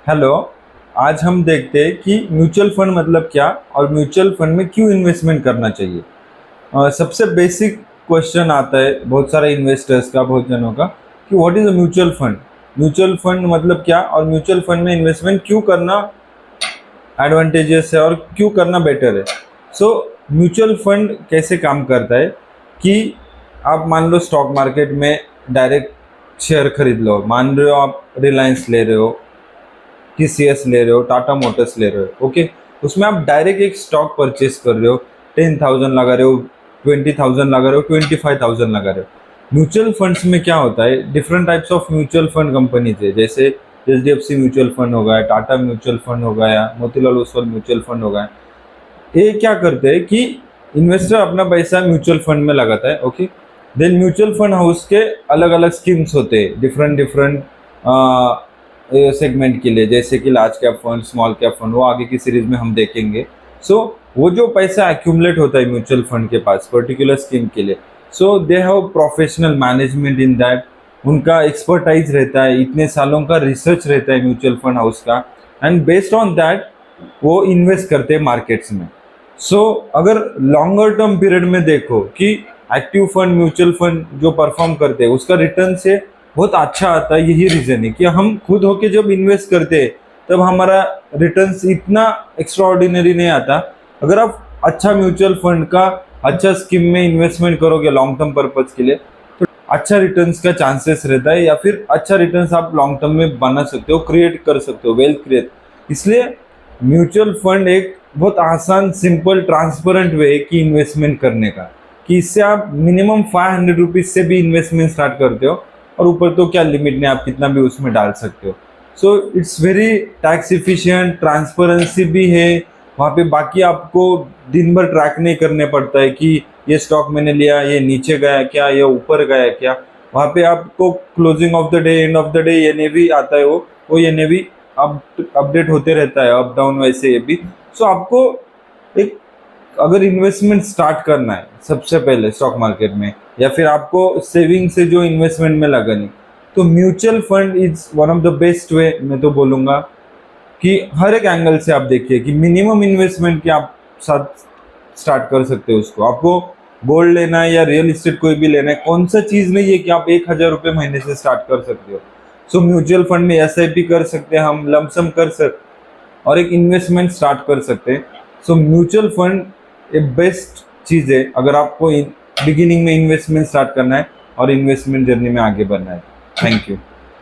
Hello. आज हम देखते हैं कि म्यूचुअल फंड मतलब क्या और म्यूचुअल फंड में क्यों इन्वेस्टमेंट करना चाहिए। सबसे बेसिक क्वेश्चन आता है बहुत सारे इन्वेस्टर्स का, बहुत जनों का, कि what is a mutual fund. Mutual fund मतलब क्या और म्यूचुअल फंड में इन्वेस्टमेंट क्यों करना एडवांटेजेस है और क्यों करना बेटर है। सो म्यूचुअल फंड कैसे काम करता है कि आप मान लो स्टॉक मार्केट में डायरेक्ट शेयर खरीद लो, मान रहे हो आप रिलायंस ले रहे हो, टीसीएस ले रहे हो, टाटा मोटर्स ले रहे हो, ओके। उसमें आप डायरेक्ट एक स्टॉक परचेज कर रहे हो, 10,000 लगा रहे हो, 20,000 लगा रहे हो, 25,000 लगा रहे हो। म्यूचुअल फंड्स में क्या होता है, different types of mutual fund companies है, जैसे एचडीएफसी म्यूचुअल फंड हो गया, टाटा म्यूचुअल फंड हो गया, मोतीलाल ओसवाल म्यूचुअल फंड हो गया। ये क्या करते हैं कि इन्वेस्टर अपना पैसा म्यूचुअल फंड में लगाता है, okay. Then mutual fund house के अलग अलग स्कीम्स होते हैं, डिफरेंट डिफरेंट सेगमेंट के लिए, जैसे कि large cap fund, small cap fund, वो आगे की सीरीज में हम देखेंगे। सो वो जो पैसा एक्यूमुलेट होता है म्यूचुअल फंड के पास पर्टिकुलर स्कीम के लिए, so they have professional management in that. उनका एक्सपर्टाइज रहता है, इतने सालों का रिसर्च रहता है म्यूचुअल फंड हाउस का, एंड बेस्ड ऑन दैट वो इन्वेस्ट करते हैं मार्केट्स में। सो अगर लॉन्गर टर्म पीरियड में देखो कि एक्टिव फंड म्यूचुअल फंड जो परफॉर्म करते हैं उसका रिटर्न से बहुत अच्छा आता है। यही रीजन है कि हम खुद होके जब इन्वेस्ट करते हैं तब हमारा रिटर्न्स इतना एक्स्ट्राऑर्डिनरी नहीं आता। अगर आप अच्छा म्यूचुअल फंड का अच्छा स्कीम में इन्वेस्टमेंट करोगे लॉन्ग टर्म पर्पज के लिए, तो अच्छा रिटर्न्स का चांसेस रहता है, या फिर अच्छा रिटर्न्स आप लॉन्ग टर्म में बना सकते हो, क्रिएट कर सकते हो, वेल्थ क्रिएट। इसलिए म्यूचुअल फंड एक बहुत आसान, सिंपल, ट्रांसपेरेंट वे है कि इन्वेस्टमेंट करने का, कि इससे आप मिनिमम 500 रुपीज से भी इन्वेस्टमेंट स्टार्ट करते हो, और ऊपर तो क्या लिमिट नहीं, आप कितना भी उसमें डाल सकते हो। So it's very tax efficient, transparency भी है वहाँ पे। बाकी आपको दिन भर ट्रैक नहीं करने पड़ता है कि ये स्टॉक मैंने लिया, ये नीचे गया क्या, ये ऊपर गया क्या। वहाँ पे आपको closing of the day, end of the day NAV आता है, वो एनएवी अपडेट होते रहता है, अप डाउन, वैसे ये भी। सो आपको एक, अगर इन्वेस्टमेंट स्टार्ट करना है सबसे पहले स्टॉक मार्केट में, या फिर आपको सेविंग से जो इन्वेस्टमेंट में लगानी, तो mutual fund is one of the best way. मैं तो बोलूँगा कि हर एक एंगल से आप देखिए कि मिनिमम इन्वेस्टमेंट के आप साथ स्टार्ट कर सकते हो उसको। आपको गोल्ड लेना है या रियल इस्टेट कोई भी लेना है, कौन सा चीज़ नहीं है कि आप 1,000 रुपये महीने से स्टार्ट कर सकते हो। सो म्यूचुअल फंड में एसआईपी कर सकते हैं हम, लमसम कर सकते और एक इन्वेस्टमेंट स्टार्ट कर सकते हैं। सो म्यूचुअल फंड एक बेस्ट चीज़ है अगर आपको बिगिनिंग में इन्वेस्टमेंट स्टार्ट करना है और इन्वेस्टमेंट जर्नी में आगे बढ़ना है। Thank you.